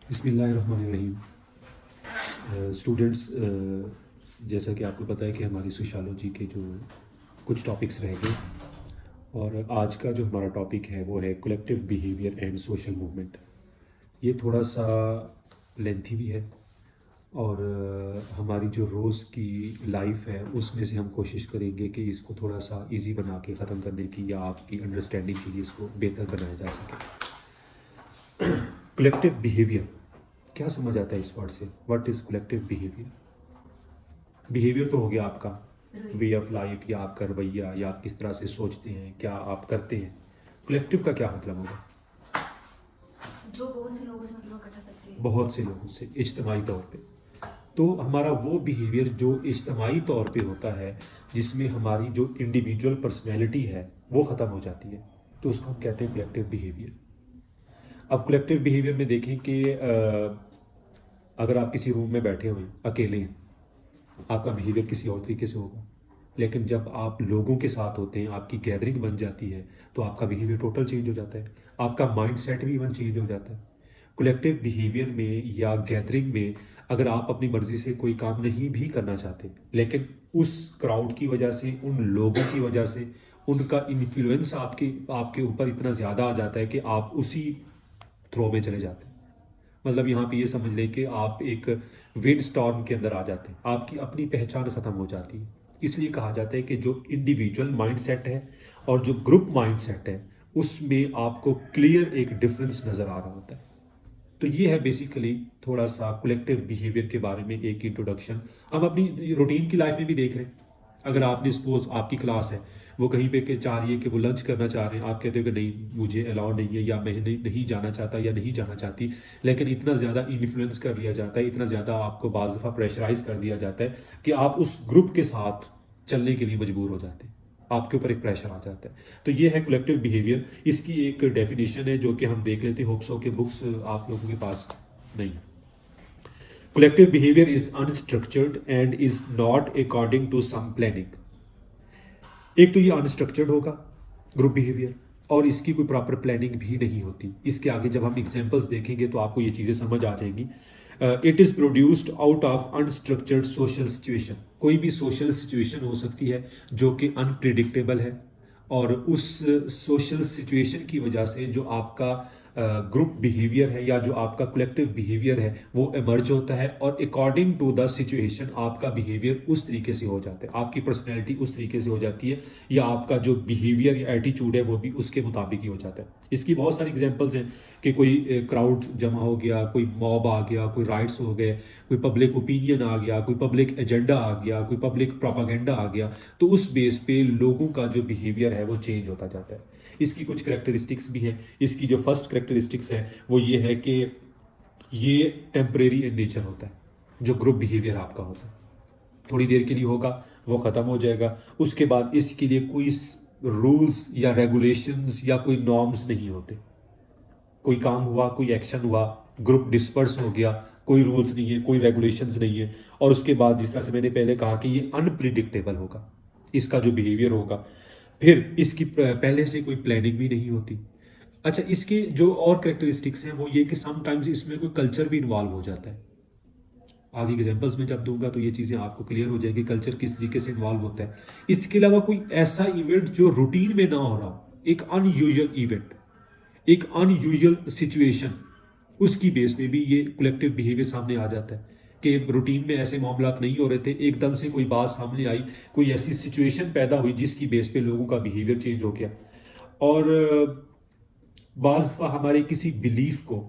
बिस्मिल्लाहिर्रहमानिर्रहीम। स्टूडेंट्स, जैसा कि आपको पता है कि हमारी सोशियोलॉजी के जो कुछ टॉपिक्स रह गए, और आज का जो हमारा टॉपिक है वो है collective behaviour and social movement. ये थोड़ा सा लेंथी भी है, और हमारी जो रोज़ की लाइफ है उसमें से हम कोशिश करेंगे कि इसको थोड़ा सा इजी बना के ख़त्म करने की, या आपकी अंडरस्टैंडिंग के लिए इसको बेहतर बनाया जा सके। कलेक्टिव बिहेवियर क्या समझ आता है इस वर्ड से? What is collective behaviour? Behaviour तो हो गया आपका वे ऑफ लाइफ, या आपका रवैया, या आप किस तरह से सोचते हैं, क्या आप करते हैं। कलेक्टिव का क्या मतलब होगा? जो बहुत से लोगों से मतलब इकट्ठा करके बहुत से लोगों से इज्तमाही तौर पे। तो हमारा वो बिहेवियर जो इज्तमाही तौर पे होता है, जिसमें हमारी जो इंडिविजुअल पर्सनैलिटी है वो ख़त्म हो जाती है, तो उसको हम कहते हैं कलेक्टिव बिहेवियर। अब कलेक्टिव बिहेवियर में देखें कि अगर आप किसी रूम में बैठे हुए हैं अकेले हैं, आपका बिहेवियर किसी और तरीके से होगा। लेकिन जब आप लोगों के साथ होते हैं, आपकी गैदरिंग बन जाती है, तो आपका बिहेवियर टोटल चेंज हो जाता है, आपका माइंड सेट भी इवन चेंज हो जाता है। कलेक्टिव बिहेवियर में या गैदरिंग में अगर आप अपनी मर्जी से कोई काम नहीं भी करना चाहते, लेकिन उस क्राउड की वजह से, उन लोगों की वजह से, उनका इन्फ्लुएंस आपके आपके ऊपर इतना ज़्यादा आ जाता है कि आप उसी थ्रो में चले जाते हैं। मतलब यहाँ पे ये समझ लें कि आप एक विंड स्टॉर्म के अंदर आ जाते हैं, आपकी अपनी पहचान ख़त्म हो जाती है। इसलिए कहा जाता है कि जो इंडिविजुअल माइंड सेट है और जो ग्रुप माइंड सेट है, उसमें आपको क्लियर एक डिफरेंस नज़र आ रहा होता है। तो ये है बेसिकली थोड़ा सा कलेक्टिव बिहेवियर के बारे में एक इंट्रोडक्शन। हम अपनी रूटीन की लाइफ में भी देख रहे हैं। अगर आपने सपोज आपकी क्लास है, वो कहीं पे के चाह रही है कि वो लंच करना चाह रहे हैं, आप कहते हो कि नहीं मुझे अलाउ नहीं है, या मैं नहीं जाना चाहता या नहीं जाना चाहती, लेकिन इतना ज़्यादा इन्फ्लुएंस कर लिया जाता है, इतना ज़्यादा आपको बाज़ दफ़ा प्रेशराइज कर दिया जाता है कि आप उस ग्रुप के साथ चलने के लिए मजबूर हो जाते हैं, आपके ऊपर एक प्रेशर आ जाता है। तो ये है कलेक्टिव बिहेवियर। इसकी एक डेफिनेशन है जो कि हम देख लेते हैं, होप्सो के बुक्स आप लोगों के पास नहीं है। Collective behaviour is unstructured and is not according to some planning. एक तो ये अनस्ट्रक्चर्ड होगा ग्रुप बिहेवियर, और इसकी कोई प्रॉपर प्लानिंग भी नहीं होती। इसके आगे जब हम एग्जांपल्स देखेंगे तो आपको ये चीज़ें समझ आ जाएंगी। It is produced out of unstructured social situation. कोई भी सोशल सिचुएशन हो सकती है जो कि अनप्रिडिक्टेबल है, और उस सोशल सिचुएशन की वजह से जो आपका ग्रुप बिहेवियर है या जो आपका कलेक्टिव बिहेवियर है वो इमर्ज होता है, और अकॉर्डिंग टू द सिचुएशन आपका बिहेवियर उस तरीके से हो जाता है, आपकी पर्सनैलिटी उस तरीके से हो जाती है, या आपका जो बिहेवियर या एटीट्यूड है वो भी उसके मुताबिक ही हो जाता है। इसकी बहुत सारी एग्जांपल्स हैं कि कोई क्राउड जमा हो गया, कोई मॉब आ गया, कोई राइट्स हो गए, कोई पब्लिक ओपिनियन आ गया, कोई पब्लिक एजेंडा आ गया, कोई पब्लिक प्रोपागेंडा आ गया, तो उस बेस पे लोगों का जो बिहेवियर है वो चेंज होता जाता है। इसकी कुछ करेक्टरिस्टिक्स भी हैं। इसकी जो फर्स्ट करेक्टरिस्टिक्स है वो ये है कि ये टेम्परेरी इन नेचर होता है। जो ग्रुप बिहेवियर आपका होता है थोड़ी देर के लिए होगा, वो ख़त्म हो जाएगा। उसके बाद इसके लिए कोई रूल्स या रेगुलेशंस या कोई नॉर्म्स नहीं होते। कोई काम हुआ, कोई एक्शन हुआ, ग्रुप डिस्पर्स हो गया, कोई रूल्स नहीं है, कोई रेगुलेशंस नहीं है। और उसके बाद जिस तरह से मैंने पहले कहा कि ये अनप्रिडिक्टेबल होगा इसका जो बिहेवियर होगा। फिर इसकी पहले से कोई प्लानिंग भी नहीं होती। अच्छा, इसके जो और करेक्टरिस्टिक्स हैं वो ये कि समटाइम्स इसमें कोई कल्चर भी इन्वॉल्व हो जाता है। आगे एग्जांपल्स में जब दूंगा तो ये चीज़ें आपको क्लियर हो जाएगी कल्चर किस तरीके से इन्वॉल्व होता है। इसके अलावा कोई ऐसा इवेंट जो रूटीन में ना हो रहा हो, एक अनयूजुअल इवेंट, एक अनयूजुअल सिचुएशन, उसकी बेस पे भी ये कलेक्टिव बिहेवियर सामने आ जाता है कि रूटीन में ऐसे मामलात नहीं हो रहे थे, एकदम से कोई बात सामने आई, कोई ऐसी सिचुएशन पैदा हुई जिसकी बेस पे लोगों का बिहेवियर चेंज हो गया। और बाज़ दफ़ा हमारे किसी बिलीफ को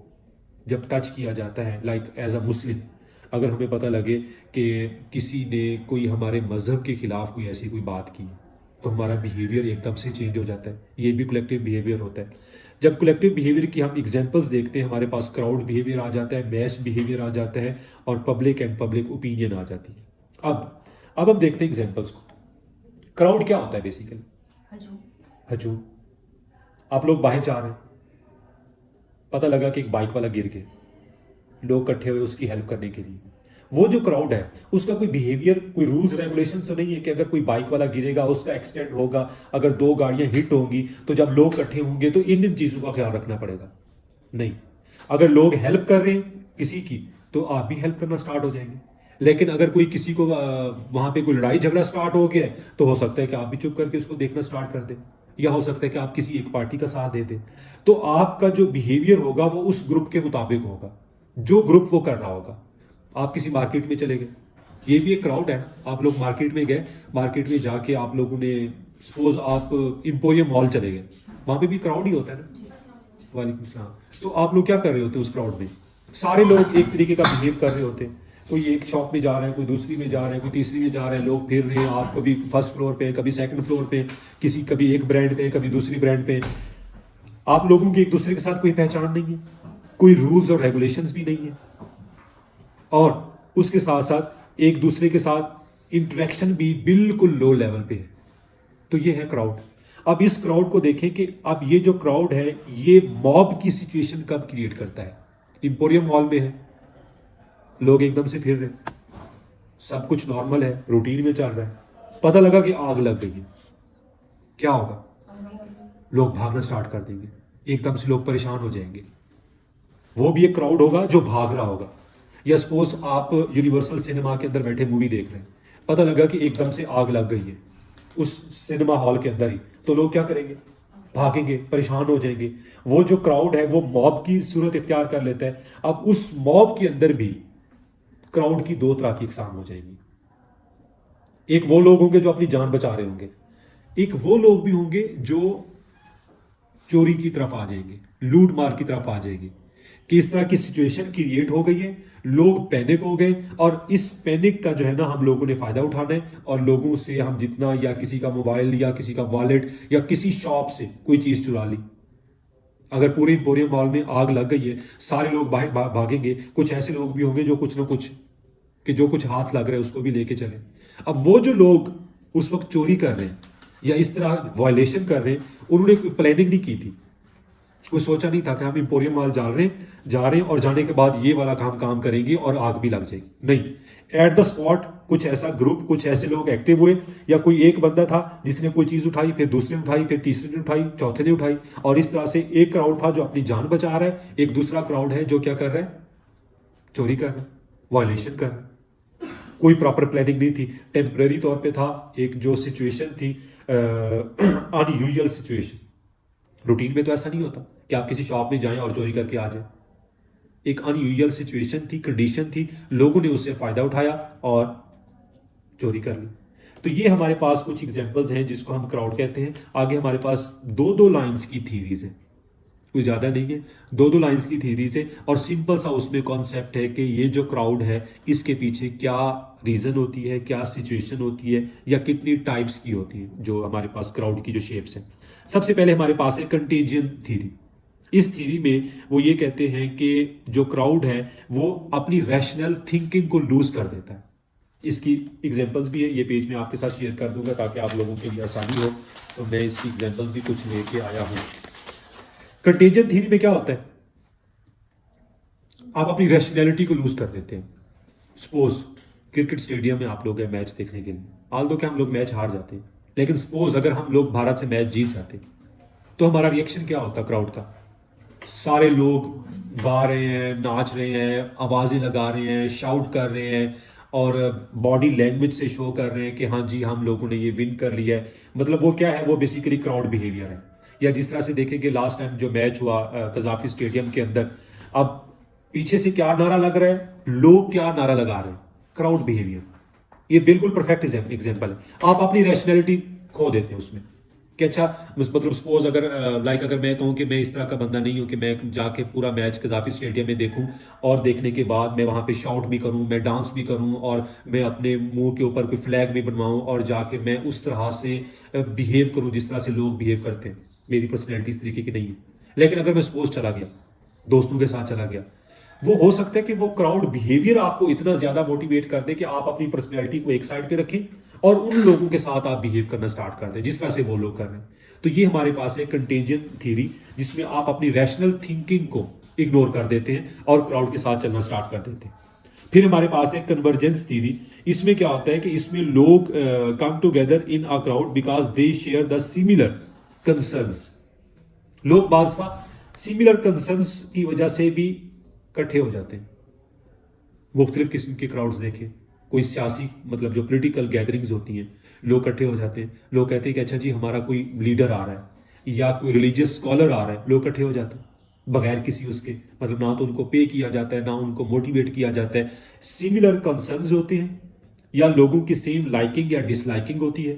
जब टच किया जाता है, लाइक एज अ मुस्लिम, अगर हमें पता लगे कि किसी ने कोई हमारे मज़हब के ख़िलाफ़ कोई ऐसी कोई बात की, तो हमारा बिहेवियर एकदम से चेंज हो जाता है। ये भी कलेक्टिव बिहेवियर होता है। जब कलेक्टिव बिहेवियर की हम एग्जांपल्स देखते हैं, हमारे पास क्राउड बिहेवियर आ जाता है, मैस बिहेवियर आ जाता है, और पब्लिक एंड पब्लिक ओपिनियन आ जाती है। अब हम देखते हैं एग्जांपल्स को। क्राउड क्या होता है बेसिकली? हजूम। हजूम। आप लोग बाहर जा रहे हैं, पता लगा कि एक बाइक वाला गिर गया, लोग इकट्ठे हुए उसकी हेल्प करने के लिए। वो जो क्राउड है उसका कोई बिहेवियर, कोई रूल्स रेगुलेशन तो नहीं है कि अगर कोई बाइक वाला गिरेगा उसका एक्सीडेंट होगा, अगर दो गाड़ियां हिट होंगी तो जब लोग इकट्ठे होंगे तो इन इन चीज़ों का ख्याल रखना पड़ेगा। नहीं, अगर लोग हेल्प कर रहे हैं किसी की तो आप भी हेल्प करना स्टार्ट हो जाएंगे। लेकिन अगर कोई किसी को वहां पे कोई लड़ाई झगड़ा स्टार्ट हो गया है, तो हो सकता है कि आप भी चुप करके उसको देखना स्टार्ट कर दें, या हो सकता है कि आप किसी एक पार्टी का साथ दे दें। तो आपका जो बिहेवियर होगा वो उस ग्रुप के मुताबिक होगा, जो ग्रुप वो कर रहा होगा। आप किसी मार्केट में चले गए, ये भी एक क्राउड है। आप लोग मार्केट में गए, मार्केट में जाके आप लोगों ने, सपोज आप इंपोरियम मॉल चले गए, वहां पे भी क्राउड ही होता है ना। वालेकुम सलाम। तो आप लोग क्या कर रहे होते उस क्राउड में? सारे लोग एक तरीके का बिहेव कर रहे होते हैं। कोई एक शॉप में जा रहा है, कोई दूसरी में जा रहा है, कोई तीसरी में जा रहा है, लोग फिर रहे हैं। आप कभी फर्स्ट फ्लोर पे, कभी सेकंड फ्लोर पे, किसी कभी एक ब्रांड पे, कभी दूसरी ब्रांड पे। आप लोगों की एक दूसरे के साथ कोई पहचान नहीं है, कोई रूल्स और रेगुलेशंस भी नहीं है, और उसके साथ साथ एक दूसरे के साथ इंटरेक्शन भी बिल्कुल लो लेवल पे है। तो ये है क्राउड। अब इस क्राउड को देखें कि अब ये जो क्राउड है ये मॉब की सिचुएशन कब क्रिएट करता है। इंपोरियम मॉल में है, लोग एकदम से फिर रहे, सब कुछ नॉर्मल है, रूटीन में चल रहा है, पता लगा कि आग लग गई है, क्या होगा? लोग भागना स्टार्ट कर देंगे, एकदम से लोग परेशान हो जाएंगे। वो भी एक क्राउड होगा जो भाग रहा होगा। या सपोज आप यूनिवर्सल सिनेमा के अंदर बैठे मूवी देख रहे हैं, पता लगा कि एकदम से आग लग गई है उस सिनेमा हॉल के अंदर ही, तो लोग क्या करेंगे? भागेंगे, परेशान हो जाएंगे। वो जो क्राउड है वो मॉब की सूरत इख्तियार कर लेता है। अब उस मॉब के अंदर भी क्राउड की दो तरह की इकसाम हो जाएंगी। एक वो लोग होंगे जो अपनी जान बचा रहे होंगे, एक वो लोग भी होंगे जो चोरी की तरफ आ जाएंगे, लूट मार की तरफ आ जाएंगे। कि इस तरह की सिचुएशन क्रिएट हो गई है, लोग पैनिक हो गए, और इस पैनिक का जो है ना हम लोगों ने फायदा उठाना है, और लोगों से हम जितना, या किसी का मोबाइल या किसी का वॉलेट या किसी शॉप से कोई चीज चुरा ली। अगर पूरे इंपोरियम मॉल में आग लग गई है, सारे लोग भागेंगे। कुछ ऐसे लोग भी होंगे जो कुछ ना कुछ, कि जो कुछ हाथ लग रहा है उसको भी लेके चले। अब वो जो लोग उस वक्त चोरी कर रहे हैं या इस तरह वायलेशन कर रहे हैं, उन्होंने कोई प्लानिंग नहीं की थी। कोई सोचा नहीं था कि हम इंपोरियम मॉल जा रहे हैं और जाने के बाद ये वाला काम करेंगे और आग भी लग जाएगी। नहीं, एट द स्पॉट कुछ ऐसा ग्रुप, कुछ ऐसे लोग एक्टिव हुए, या कोई एक बंदा था जिसने कोई चीज उठाई, फिर दूसरे ने उठाई, फिर तीसरे ने उठाई, चौथे ने उठाई, और इस तरह से एक क्राउड था जो अपनी जान बचा रहा है, एक दूसरा क्राउड है जो क्या कर रहा है? चोरी कर रहा है, वायलेशन कर रहा है। कोई प्रॉपर प्लानिंग नहीं थी, टेम्पररी तौर पे था। एक जो सिचुएशन थी, अनयूजुअल सिचुएशन। रूटीन में तो ऐसा नहीं होता कि आप किसी शॉप में जाएं और चोरी करके आ जाएं। एक अनयूजुअल सिचुएशन थी, कंडीशन थी, लोगों ने उससे फायदा उठाया और चोरी कर ली। तो ये हमारे पास कुछ एग्जांपल्स हैं जिसको हम क्राउड कहते हैं। आगे हमारे पास दो दो लाइंस की थीरीज है, कोई ज़्यादा नहीं है, दो दो लाइंस की थीरीज है, और सिंपल सा उसमें कॉन्सेप्ट है कि ये जो क्राउड है इसके पीछे क्या रीज़न होती है, क्या सिचुएशन होती है, या कितनी टाइप्स की होती है जो हमारे पास क्राउड की जो शेप्स हैं। सबसे पहले हमारे पास है कंटेजियन थीरी। इस थीरी में वो ये कहते हैं कि जो क्राउड है वो अपनी रैशनल थिंकिंग को लूज कर देता है। इसकी एग्जांपल्स भी है, ये पेज में आपके साथ शेयर कर दूंगा ताकि आप लोगों के लिए आसानी हो। तो मैं इसकी एग्जांपल्स भी कुछ लेके आया हूं। कंटेजियन थ्योरी में क्या होता है? आप अपनी रैशनैलिटी को लूज कर देते हैं। सपोज क्रिकेट स्टेडियम में आप लोग हैं मैच देखने के लिए, आल दो कि हम लोग मैच हार जाते हैं, लेकिन सपोज अगर हम लोग भारत से मैच जीत जाते तो हमारा रिएक्शन क्या होता क्राउड का? सारे लोग गा रहे हैं, नाच रहे हैं, आवाजें लगा रहे हैं, शाउट कर रहे हैं, और बॉडी लैंग्वेज से शो कर रहे हैं कि हाँ जी हम लोगों ने ये विन कर लिया है। मतलब वो क्या है? वो बेसिकली क्राउड बिहेवियर है। या जिस तरह से देखेंगे लास्ट टाइम जो मैच हुआ कजाफी स्टेडियम के अंदर, अब पीछे से क्या नारा लग रहा है, लोग क्या नारा लगा रहे हैं? Crowd behaviour. ये बिल्कुल परफेक्ट एग्जांपल है। आप अपनी रैशनैलिटी खो देते हैं उसमें कि अच्छा, मतलब सपोज अगर अगर मैं कहूँ कि मैं इस तरह का बंदा नहीं हूँ कि मैं जाके पूरा मैच कजाफी स्टेडियम में देखूँ और देखने के बाद मैं वहाँ पे शाउट भी करूँ, मैं डांस भी करूँ, और मैं अपने मुंह के ऊपर कोई फ्लैग भी बनवाऊँ और जाके मैं उस तरह से बिहेव करूँ जिस तरह से लोग बिहेव करते हैं। मेरी पर्सनैलिटी इस तरीके की नहीं है। लेकिन अगर मैं सपोज चला गया, दोस्तों के साथ चला गया, वो हो सकता है कि वो क्राउड बिहेवियर आपको इतना ज्यादा मोटिवेट कर दे कि आप अपनी पर्सनैलिटी को एक साइड पे रखें और उन लोगों के साथ आप बिहेव करना स्टार्ट कर दें जिस तरह से वो लोग कर रहे हैं। तो ये हमारे पास है कंटेजियन थ्योरी, जिसमें आप अपनी रैशनल थिंकिंग को इग्नोर कर देते हैं और क्राउड के साथ चलना स्टार्ट कर देते हैं। फिर हमारे पास है कन्वर्जेंस थ्योरी। इसमें क्या होता है कि इसमें लोग come together in a crowd because they share the similar concerns. लोग बाजफा सिमिलर कंसर्न्स की वजह से भी इकट्ठे हो जाते हैं। मुख्तलिफ किस्म के क्राउड्स देखें, कोई सियासी मतलब जो पॉलिटिकल गैदरिंग्स होती हैं, लोग इकट्ठे हो जाते हैं, लोग कहते हैं कि अच्छा जी हमारा कोई लीडर आ रहा है या कोई रिलीजियस स्कॉलर आ रहा है, लोग इकट्ठे हो जाते हैं बगैर किसी उसके मतलब ना तो उनको पे किया जाता है ना उनको मोटिवेट किया जाता है। सिमिलर कंसर्न्स होते हैं या लोगों की सेम लाइकिंग या डिसलाइकिंग होती है,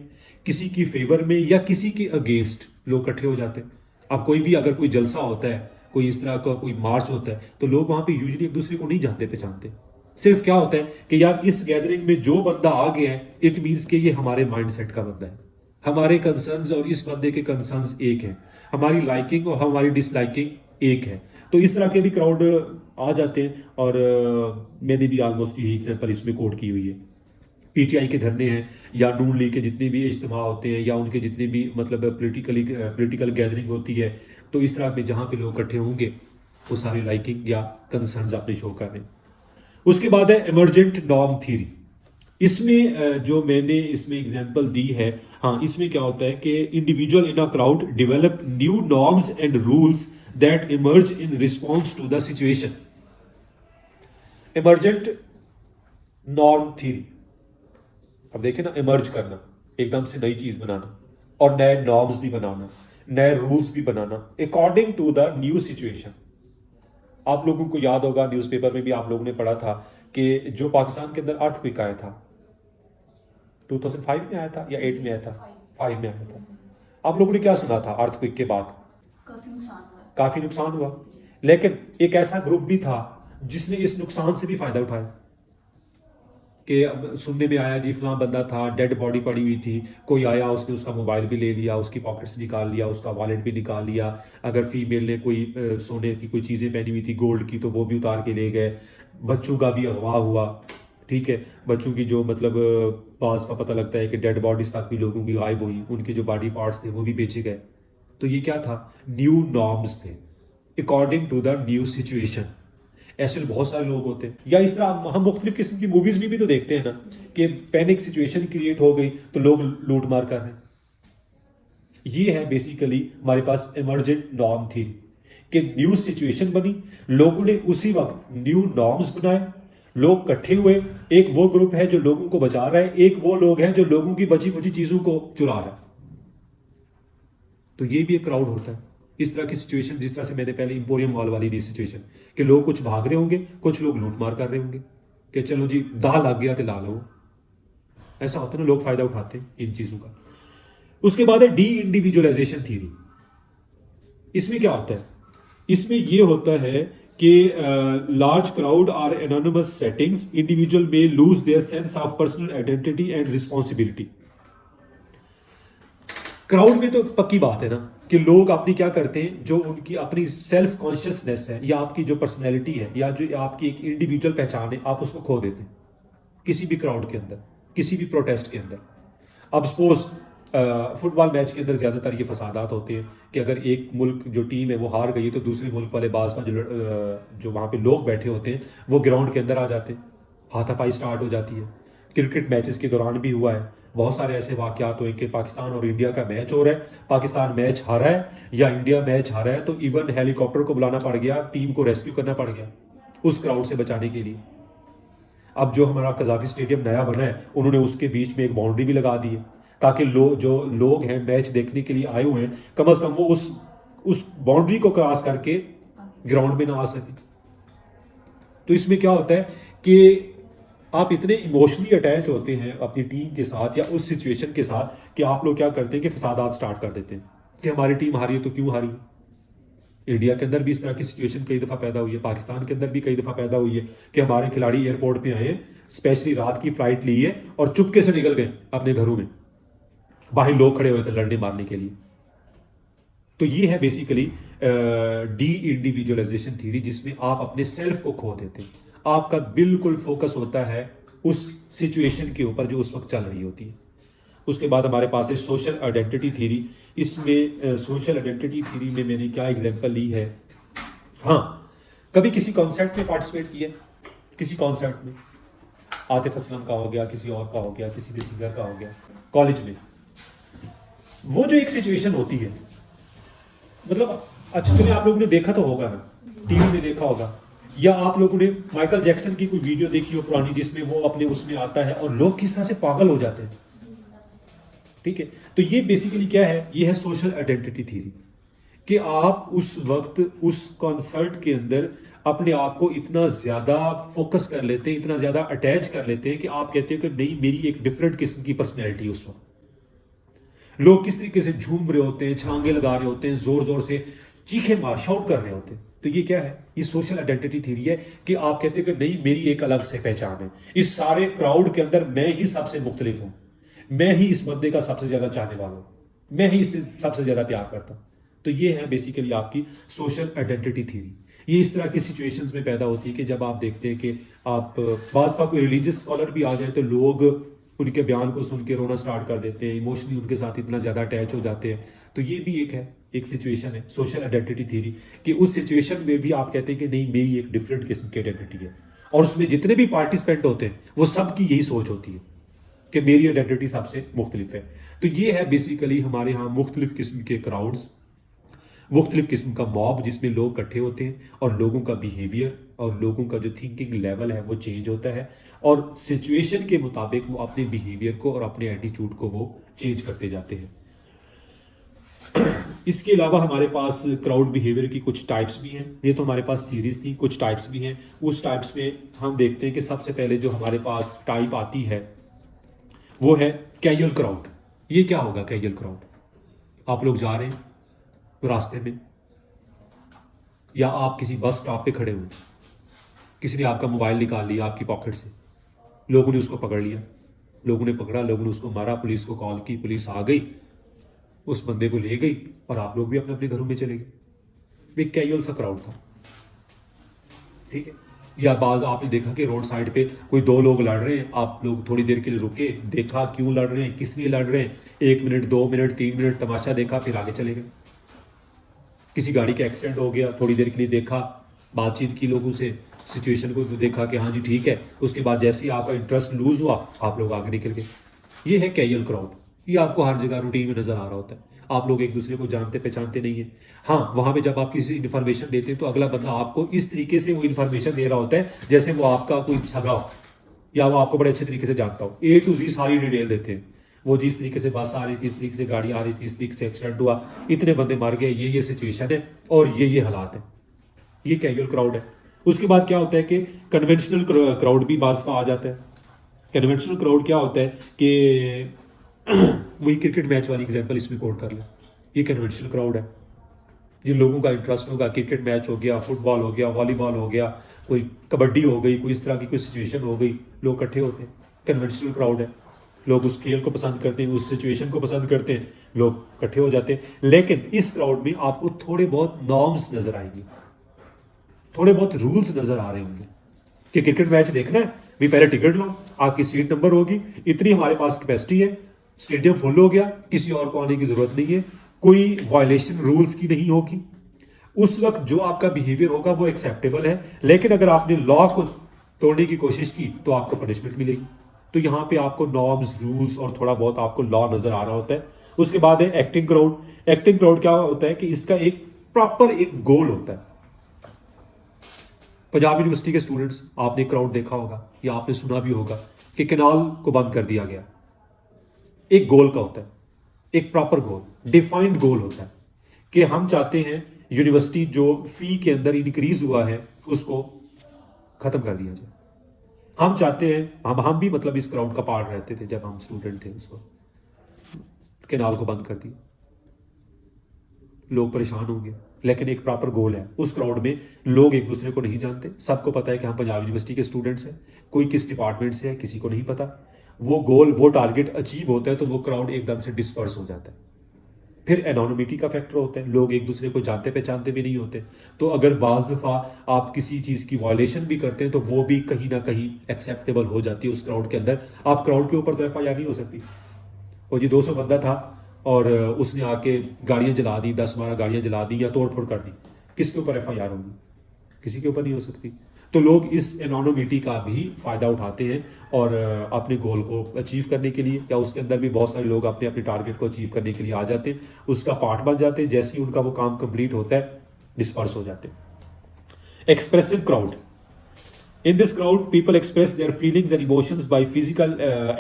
किसी की फेवर में या किसी के अगेंस्ट लोग इकट्ठे हो जाते हैं। अब कोई भी अगर कोई जलसा होता है, कोई इस तरह का कोई मार्च होता है, तो लोग वहां पे यूजुअली एक दूसरे को नहीं जानते पहचानते। सिर्फ क्या होता है कि यार इस गैदरिंग में जो बंदा आ गया है इट मीन्स कि ये हमारे माइंडसेट का बंदा है, हमारे कंसर्न्स और इस बंदे के कंसर्न्स एक है, हमारी लाइकिंग और हमारी डिसलाइकिंग एक है। तो इस तरह के भी क्राउड आ जाते हैं और मैंने भी ऑलमोस्ट यही एग्जाम्पल इसमें कोट की हुई है। पीटीआई के धरने हैं या नून लीग के जितने भी इज्तिमा होते हैं या उनके जितने भी मतलब पॉलिटिकल गैदरिंग होती है, तो इस तरह पे जहाँ पे लोग इकट्ठे होंगे वो सारी लाइकिंग या कंसर्न्स अपने शो कर रहे हैं। उसके बाद है इमरजेंट नॉर्म थ्योरी। इसमें जो मैंने इसमें एग्जांपल दी है, हाँ इसमें क्या होता है कि individual in a crowd develop new norms and rules that emerge in response to the situation. Emergent norm theory, अब देखें ना, इमर्ज करना, एकदम से नई चीज बनाना और नए नॉर्म्स भी बनाना, नए रूल्स भी बनाना according to the new situation. आप लोगों को याद होगा न्यूज़पेपर में भी आप लोगों ने पढ़ा था कि जो पाकिस्तान के अंदर अर्थक्वेक आया था 2005 में आया था या 8 में आया था, 5 में आया था। आप लोगों ने क्या सुना था अर्थक्वेक के बाद? काफी नुकसान हुआ है। काफी नुकसान हुआ, लेकिन एक ऐसा ग्रुप भी था जिसने इस नुकसान से भी फायदा उठाया कि अब सुनने में आया जी फलां बंदा था, डेड बॉडी पड़ी हुई थी, कोई आया उसने उसका मोबाइल भी ले लिया, उसकी पॉकेट से निकाल लिया, उसका वॉलेट भी निकाल लिया, अगर फीमेल ने कोई सोने की कोई चीज़ें पहनी हुई थी गोल्ड की तो वो भी उतार के ले गए, बच्चों का भी अगवा हुआ, ठीक है, बच्चों की जो मतलब पास का पता लगता है कि डेड बॉडीज तक भी लोगों की गायब हुई, उनके जो बॉडी पार्ट्स थे वो भी बेचे गए। तो ये क्या था? न्यू नॉर्म्स थे according to the new situation. ऐसे बहुत सारे लोग होते हैं, या इस तरह हम मुख्तलिफ किस्म की मूवीज में भी तो देखते हैं ना कि पैनिक सिचुएशन क्रिएट हो गई तो लोग लूट मार कर रहे हैं। ये है बेसिकली हमारे पास इमरजेंट नॉर्म थी कि न्यू सिचुएशन बनी, लोगों ने उसी वक्त न्यू नॉर्म्स बनाए, लोग इकट्ठे हुए, एक वो ग्रुप है जो लोगों को बचा रहा है, एक वो लोग हैं जो लोगों की बची बुची चीजों को चुरा रहा है। तो ये भी एक क्राउड होता है। इस तरह की सिचुएशन, जिस तरह से मैंने पहले इंपोरियम मॉल वाली दी सिचुएशन कि लोग कुछ भाग रहे होंगे, कुछ लोग लूट मार कर रहे होंगे कि चलो जी दा लग गया तो ला लो, ऐसा होता है ना, लोग फायदा उठाते हैं इन चीजों का। उसके बाद है डी इंडिविजुअलाइजेशन थ्योरी। इसमें क्या होता है? इसमें यह होता है कि large crowd are anonymous settings, individual may lose their sense of personal identity and responsibility. Crowd में तो पक्की बात है ना कि लोग अपनी क्या करते हैं, जो उनकी अपनी सेल्फ कॉन्शियसनेस है या आपकी जो पर्सनैलिटी है या जो आपकी एक इंडिविजुअल पहचान है, आप उसको खो देते हैं किसी भी क्राउड के अंदर, किसी भी प्रोटेस्ट के अंदर। अब सपोज फुटबॉल मैच के अंदर ज़्यादातर ये फसादात होते हैं कि अगर एक मुल्क जो टीम है वो हार गई तो दूसरे मुल्क वाले बाज़ में जो वहाँ पे लोग बैठे होते हैं वो ग्राउंड के अंदर आ जाते हैं, हाथापाई स्टार्ट हो जाती है। क्रिकेट मैचेस के दौरान भी हुआ है, बहुत सारे ऐसे वाक़यात हुए कि पाकिस्तान और इंडिया का मैच हो रहा है, पाकिस्तान मैच हारा है या इंडिया मैच हारा है, तो इवन हेलीकॉप्टर को बुलाना पड़ गया, टीम को रेस्क्यू करना पड़ गया उस क्राउड से बचाने के लिए। अब जो हमारा कजाफी स्टेडियम नया बना है, उन्होंने उसके बीच में एक बाउंड्री भी लगा दी है ताकि जो लोग हैं मैच देखने के लिए आए हुए हैं, कम से कम वो उस बाउंड्री को क्रॉस करके ग्राउंड में ना आ सके। तो इसमें क्या होता है कि आप इतने इमोशनली अटैच होते हैं अपनी टीम के साथ या उस सिचुएशन के साथ कि आप लोग क्या करते हैं कि फसादात स्टार्ट कर देते हैं कि हमारी टीम हारी है तो क्यों हारी है। इंडिया के अंदर भी इस तरह की सिचुएशन कई दफ़ा पैदा हुई है, पाकिस्तान के अंदर भी कई दफ़ा पैदा हुई है कि हमारे खिलाड़ी एयरपोर्ट पे आए, स्पेशली रात की फ्लाइट ली है और चुपके से निकल गए अपने घरों में, बाहर लोग खड़े हुए थे लड़ने मारने के लिए। तो ये है बेसिकली डी इंडिविजुअलाइजेशन थ्योरी, जिसमें आप अपने सेल्फ को खो देते हैं, आपका बिल्कुल फोकस होता है उस सिचुएशन के ऊपर जो उस वक्त चल रही होती है। उसके बाद हमारे पास है सोशल आइडेंटिटी थ्योरी। इसमें सोशल आइडेंटिटी थ्योरी में मैंने क्या एग्जांपल ली है, हाँ कभी किसी कॉन्सर्ट में पार्टिसिपेट किया, किसी कॉन्सर्ट में आतिफ असलम का हो गया, किसी और का हो गया, किसी भी सिंगर का हो गया, कॉलेज में वो जो एक सिचुएशन होती है, मतलब अच्छा, चलिए आप लोगों ने देखा तो होगा ना, टीवी में देखा होगा, या आप लोगों ने माइकल जैक्सन की कोई वीडियो देखी हो पुरानी जिसमें वो अपने उसमें आता है और लोग किस तरह से पागल हो जाते हैं। ठीक है, तो ये बेसिकली क्या है, ये है सोशल आइडेंटिटी थ्योरी, कि आप उस वक्त उस कॉन्सर्ट के अंदर अपने आप को इतना ज्यादा फोकस कर लेते हैं, इतना ज्यादा अटैच कर लेते हैं कि आप कहते हैं कि नहीं, मेरी एक डिफरेंट किस्म की पर्सनैलिटी है उस वक्त। लोग किस तरीके से झूम रहे होते हैं, छांगे लगा रहे होते हैं, जोर जोर से चीखे मार शाउट कर रहे होते हैं। तो ये क्या है, ये सोशल आइडेंटिटी थ्योरी है, कि आप कहते हैं कि नहीं, मेरी एक अलग से पहचान है, इस सारे क्राउड के अंदर मैं ही सबसे मुख्तलिफ हूं, मैं ही इस बंदे का सबसे ज्यादा चाहने वाला हूं, मैं ही इससे सबसे ज्यादा प्यार करता हूं। तो ये है बेसिकली आपकी सोशल आइडेंटिटी थ्योरी। ये इस तरह की सिचुएशंस में पैदा होती है कि जब आप देखते हैं कि आप बास का कोई रिलीजियस स्कॉलर भी आ जाए तो लोग उनके बयान को सुन के रोना स्टार्ट कर देते हैं, इमोशनली उनके साथ इतना ज़्यादा अटैच हो जाते हैं। तो ये भी एक है, एक सिचुएशन है सोशल आइडेंटिटी थ्योरी, कि उस सिचुएशन में भी आप कहते हैं कि नहीं, मेरी एक डिफरेंट किस्म की आइडेंटिटी है, और उसमें जितने भी पार्टिसिपेंट होते हैं वो सबकी यही सोच होती है कि मेरी आइडेंटिटी सबसे मुख्तलिफ है। तो ये है बेसिकली हमारे यहाँ मुख्तलिफ किस्म के क्राउड्स, मुख्तलिफ किस्म का मॉब जिसमें लोग इकट्ठे होते हैं, और लोगों का बिहेवियर और लोगों का जो थिंकिंग लेवल है वो चेंज होता है, और सिचुएशन के मुताबिक वो अपने बिहेवियर को और अपने एटीट्यूड को वो चेंज करते जाते हैं। इसके अलावा हमारे पास क्राउड बिहेवियर की कुछ टाइप्स भी हैं। ये तो हमारे पास थीरीज थी, कुछ टाइप्स भी हैं। उस टाइप्स में हम देखते हैं कि सबसे पहले जो हमारे पास टाइप आती है वो है कैजुअल क्राउड। ये क्या होगा कैजुअल क्राउड? आप लोग जा रहे हैं रास्ते में, या आप किसी बस स्टॉप पे खड़े हुए, किसी ने आपका मोबाइल निकाल लिया आपकी पॉकेट से, लोगों ने उसको पकड़ लिया, लोगों ने पकड़ा, लोगों ने उसको मारा, पुलिस को कॉल की, पुलिस आ गई, उस बंदे को ले गई, और आप लोग भी अपने अपने घरों में चले गए। एक कैजुअल सा क्राउड था। ठीक है, या बाज आपने देखा कि रोड साइड पे कोई दो लोग लड़ रहे हैं, आप लोग थोड़ी देर के लिए रुके, देखा क्यों लड़ रहे हैं, किस लिए लड़ रहे हैं, 1 मिनट 2 मिनट 3 मिनट तमाशा देखा, फिर आगे चले गए। किसी गाड़ी का एक्सीडेंट हो गया, थोड़ी देर के लिए देखा, बातचीत की लोगों से, सिचुएशन को देखा कि हाँ जी ठीक है, उसके बाद जैसे ही आपका इंटरेस्ट लूज हुआ आप लोग आगे निकल गए। ये है कैजुअल क्राउड। ये आपको हर जगह रूटीन में नजर आ रहा होता है, आप लोग एक दूसरे को जानते पहचानते नहीं है। हाँ, वहां पे जब आप किसी इन्फॉर्मेशन देते हैं तो अगला बंदा आपको इस तरीके से वो इन्फॉर्मेशन दे रहा होता है जैसे वो आपका कोई सगा हो, या वो आपको बड़े अच्छे तरीके से जानता हो। A to Z सारी डिटेल देते हैं, वो जिस तरीके से बस आ रही थी, इस तरीके से गाड़ी आ रही थी, इस तरीके से एक्सीडेंट हुआ, इतने बंदे मर गए, ये सिचुएशन है और ये हालात है। ये कैजुअल क्राउड है। उसके बाद क्या होता है कि कन्वेंशनल क्राउड भी बाज का आ जाता है। कन्वेंशनल क्राउड क्या होता है कि वही क्रिकेट मैच वाली एग्जांपल इसमें कोट कर ले, ये कन्वेंशनल क्राउड है। जिन लोगों का इंटरेस्ट होगा, क्रिकेट मैच हो गया, फुटबॉल हो गया, वॉलीबॉल हो गया, कोई कबड्डी हो गई, कोई इस तरह की कोई सिचुएशन हो गई, लोग इकट्ठे होते हैं। कन्वेंशनल क्राउड है, लोग उस खेल को पसंद करते हैं, उस सिचुएशन को पसंद करते हैं, लोग इकट्ठे हो जाते हैं। लेकिन इस क्राउड में आपको थोड़े बहुत नॉर्म्स नजर आएंगे, थोड़े बहुत रूल्स नजर आ रहे होंगे कि क्रिकेट मैच देखना है भी, पहले टिकट लो, आपकी सीट नंबर होगी, इतनी हमारे पास कैपेसिटी है, स्टेडियम फुल हो गया, किसी और को आने की जरूरत नहीं है, कोई वायलेशन रूल्स की नहीं होगी। उस वक्त जो आपका बिहेवियर होगा वो एक्सेप्टेबल है, लेकिन अगर आपने लॉ को तोड़ने की कोशिश की तो आपको पनिशमेंट मिलेगी। तो यहाँ पे आपको नॉर्म्स, रूल्स और थोड़ा बहुत आपको लॉ नजर आ रहा होता है। उसके बाद है एक्टिंग क्राउड। एक्टिंग क्राउड क्या होता है कि इसका एक प्रॉपर एक गोल होता है। पंजाब यूनिवर्सिटी के स्टूडेंट्स, आपने क्राउड देखा होगा या आपने सुना भी होगा कि कैनाल को बंद कर दिया गया। एक गोल का होता है, एक प्रॉपर गोल, डिफाइंड गोल होता है कि हम चाहते हैं यूनिवर्सिटी जो फी के अंदर इंक्रीज हुआ है उसको खत्म कर दिया जाए। हम चाहते हैं, हम भी मतलब इस क्राउड का पार्ट रहते थे जब हम स्टूडेंट थे, उस वक्त कैनाल को बंद कर दिया, लोग परेशान होंगे, लेकिन एक प्रॉपर गोल है। उस क्राउड में लोग एक दूसरे को नहीं जानते, सबको पता है कि हम पंजाब यूनिवर्सिटी के स्टूडेंट्स हैं, कोई किस डिपार्टमेंट से है किसी को नहीं पता। वो गोल, वो टारगेट अचीव होता है तो वो क्राउड एकदम से डिस्पर्स हो जाता है। फिर एनोनिमिटी का फैक्टर होता है, लोग एक दूसरे को जानते पहचानते भी नहीं होते। तो अगर बाज दफा आप किसी चीज की वायलेशन भी करते हैं तो वो भी कहीं ना कहीं एक्सेप्टेबल हो जाती है उस क्राउड के अंदर। आप क्राउड के ऊपर तो FIR नहीं हो सकती। और ये 200 बंदा था और उसने आके गाड़ियां जला दी, 10-12 गाड़ियां जला दी या तोड़ फोड़ कर दी, किसके ऊपर FIR होगी? किसी के ऊपर नहीं हो सकती। तो लोग इस एनोनिमिटी का भी फायदा उठाते हैं और अपने गोल को अचीव करने के लिए, या उसके अंदर भी बहुत सारे लोग अपने अपने टारगेट को अचीव करने के लिए आ जाते हैं, उसका पार्ट बन जाते हैं। जैसे ही उनका वो काम कंप्लीट होता है डिस्पर्स हो जाते हैं। Expressive crowd, in this crowd people express their feelings and emotions by physical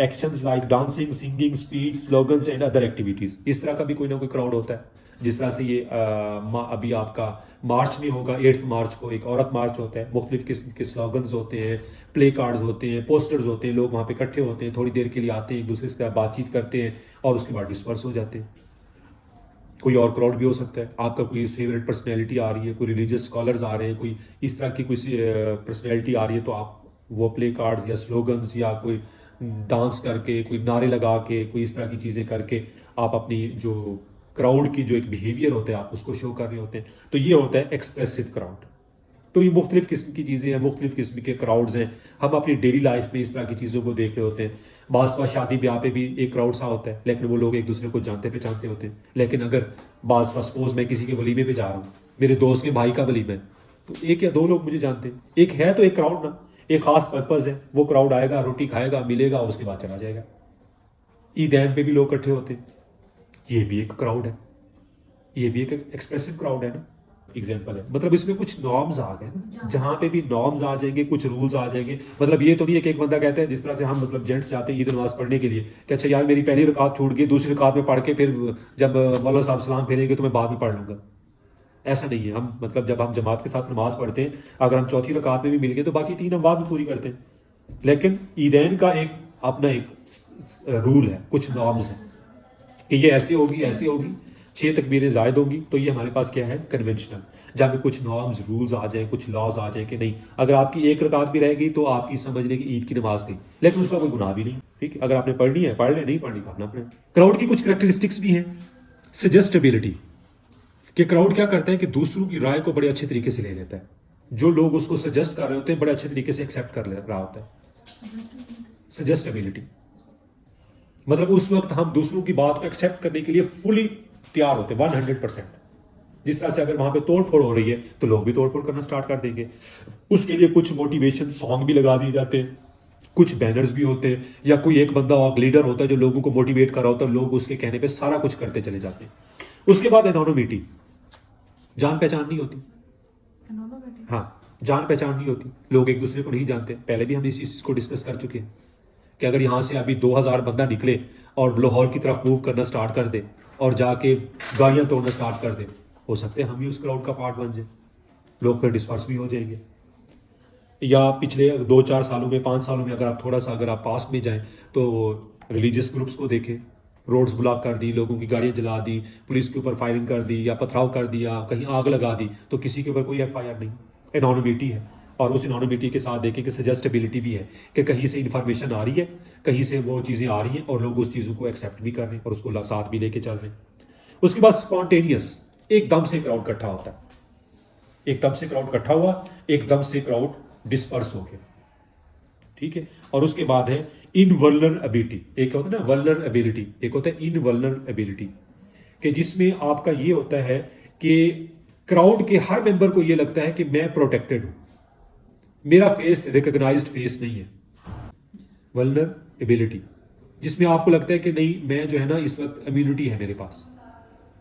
actions like dancing, singing, speech, slogans and other activities। इस तरह का भी कोई ना कोई क्राउड होता है। जिस तरह से ये अभी आपका मार्च में होगा 8 मार्च को एक औरत मार्च होता है, मुख्तलिफ किस्म के स्लोगन्स होते हैं, प्ले कार्ड्स होते हैं, पोस्टर्स होते हैं, लोग वहाँ पे इकट्ठे होते हैं, थोड़ी देर के लिए आते हैं, एक दूसरे से बातचीत करते हैं और उसके बाद डिस्पर्स हो जाते हैं। कोई और क्राउड भी हो सकता है, आपका कोई फेवरेट पर्सनैलिटी आ रही है, कोई रिलीजियस स्कॉलर्स आ रहे हैं, कोई इस तरह की कोई पर्सनैलिटी आ रही है, तो आप वो प्ले कार्ड्स या स्लोगन्स या कोई डांस करके, कोई नारे लगा के, कोई इस तरह की चीज़ें करके आप अपनी जो क्राउड की जो एक बिहेवियर होता है आप उसको शो कर रहे होते हैं। तो ये होता है एक्सप्रेसिव क्राउड। तो ये मुख्तलिफ किस्म की चीज़ें हैं, मुख्तलिफ किस्म के क्राउड्स हैं। हम अपनी डेली लाइफ में इस तरह की चीज़ों को देख रहे होते हैं। बाज़ शादी ब्याह पे भी एक क्राउड सा होता है, लेकिन वो लोग एक दूसरे को जानते पहचानते होते हैं। लेकिन अगर बाज़ सपोज मैं किसी के वलीमे पे जा रहा हूँ, मेरे दोस्त के भाई का वलीमा है, तो एक या दो लोग मुझे जानते हैं। एक है तो एक क्राउड ना, एक खास पर्पज़ है, वो क्राउड आएगा, रोटी खाएगा, मिलेगा और उसके बाद चला जाएगा। ईदैन पे भी लोग इकट्ठे होते हैं, ये भी एक क्राउड है, ये भी एक एक्सप्रेसिव क्राउड है ना, एग्जाम्पल है। मतलब इसमें कुछ नॉर्म्स आ गए ना, जहाँ पे भी नॉर्म्स आ जाएंगे, कुछ रूल्स आ जाएंगे। मतलब ये तो नहीं है कि एक बंदा कहता है, जिस तरह से हम मतलब जेंट्स जाते हैं ईद नमाज पढ़ने के लिए कि अच्छा यार मेरी पहली रकात छूट गई, दूसरी रकात में पढ़ के फिर जब मौला साहब सलाम फेरेंगे तो मैं बाद में पढ़ लूंगा। ऐसा नहीं है। हम मतलब जब हम जमात के साथ नमाज पढ़ते हैं, अगर हम चौथी रकात में भी मिल गए तो बाकी 3 हम बाद में पूरी करते हैं। लेकिन ईदैन का एक अपना एक रूल है, कुछ नॉर्म्स हैं कि ये ऐसे होगी, ऐसे होगी, 6 तकबीरें जायद होंगी। तो ये हमारे पास क्या है, कन्वेंशनल, जहाँ पे कुछ नॉर्म्स रूल्स आ जाए, कुछ लॉज आ जाए कि नहीं अगर आपकी एक रकात भी रहेगी तो आपकी समझ लें कि ईद की नमाज गई, लेकिन उसका कोई गुनाह भी नहीं। ठीक है, अगर आपने पढ़नी है पढ़ ले, नहीं पढ़नी करना अपने। क्राउड की कुछ करेक्टरिस्टिक्स भी हैं। सजेस्टेबिलिटी, कि क्राउड क्या करता है कि दूसरों की राय को बड़े अच्छे तरीके से ले लेता है। जो लोग उसको सजेस्ट कर रहे होते हैं बड़े अच्छे तरीके से एक्सेप्ट कर रहा होता है। सजेस्टेबिलिटी मतलब उस वक्त हम दूसरों की बात को एक्सेप्ट करने के लिए फुली तैयार होते हैं, 100%। जिस तरह से अगर वहां पे तोड़ फोड़ हो रही है तो लोग भी तोड़ फोड़ करना स्टार्ट कर देंगे। उसके लिए कुछ मोटिवेशन सॉन्ग भी लगा दिए जाते हैं, कुछ बैनर्स भी होते हैं, या कोई एक बंदा और लीडर होता है जो लोगों को मोटिवेट कर रहा होता है, लोग उसके कहने पे सारा कुछ करते चले जाते हैं। उसके बाद एनोनिमिटी, जान पहचान नहीं होती। हाँ, जान पहचान नहीं होती, लोग एक दूसरे को नहीं जानते। पहले भी हम इस चीज को डिस्कस कर चुके हैं कि अगर यहाँ से अभी 2000 बंदा निकले और लाहौर की तरफ मूव करना स्टार्ट कर दे और जाके गाड़ियाँ तोड़ना स्टार्ट कर दे, हो सकता है हम ही उस क्राउड का पार्ट बन जाए, लोग फिर डिस्पर्स भी हो जाएंगे। या पिछले 2-4 सालों में, 5 सालों में अगर आप थोड़ा सा अगर आप पास में जाएं तो रिलीजियस ग्रुप्स को देखें, रोड्स ब्लॉक कर दी, लोगों की गाड़ियाँ जला दी, पुलिस के ऊपर फायरिंग कर दी या पथराव कर दिया, कहीं आग लगा दी, तो किसी के ऊपर कोई FIR नहीं। एनोनिमिटी है। और उस एनोनिमिटी के साथ देखें कि सजेस्टेबिलिटी भी है कि कहीं से इंफॉर्मेशन आ रही है, कहीं से वो चीज़ें आ रही हैं और लोग उस चीज़ों को एक्सेप्ट भी कर रहे हैं और उसको साथ भी लेके चल रहे हैं। उसके बाद स्पॉन्टेनियस, एकदम से क्राउड इकट्ठा होता है, एकदम से क्राउड इकट्ठा हुआ, एकदम से क्राउड डिस्पर्स हो गया। ठीक है, और उसके बाद है इनवल्नरेबिलिटी। एक होता है ना वल्नरेबिलिटी, एक होता है इनवल्नरेबिलिटी, कि जिसमें आपका ये होता है कि क्राउड के हर मेंबर को ये लगता है कि मैं प्रोटेक्टेड हूं, मेरा फेस रिकॉग्नाइज्ड फेस नहीं है। वल्नरेबिलिटी, जिसमें आपको लगता है कि नहीं मैं जो है ना इस वक्त इम्यूनिटी है मेरे पास,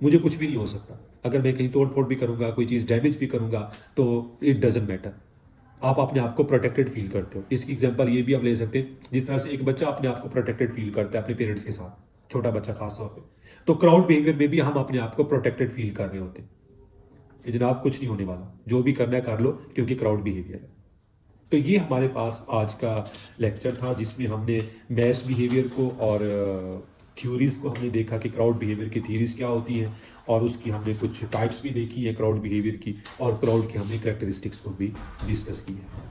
मुझे कुछ भी नहीं हो सकता, अगर मैं कहीं तोड़ फोड़ भी करूंगा, कोई चीज़ डैमेज भी करूंगा तो इट डजेंट मैटर। आप अपने आप को प्रोटेक्टेड फील करते हो। इसकी एग्जांपल ये भी आप ले सकते हैं, जिस तरह से एक बच्चा अपने आप को प्रोटेक्टेड फील करता है अपने पेरेंट्स के साथ, छोटा बच्चा खास तौर पे, तो क्राउड बिहेवियर में भी हम अपने आप को प्रोटेक्टेड फील कर रहे होते हैं कि जनाब कुछ नहीं होने वाला, जो भी करना है कर लो, क्योंकि क्राउड बिहेवियर है। तो ये हमारे पास आज का लेक्चर था, जिसमें हमने मैस बिहेवियर को और थ्योरीज को हमने देखा कि क्राउड बिहेवियर की थ्योरीज क्या होती हैं, और उसकी हमने कुछ टाइप्स भी देखी है क्राउड बिहेवियर की, और क्राउड की हमने करेक्टरिस्टिक्स को भी डिस्कस की है।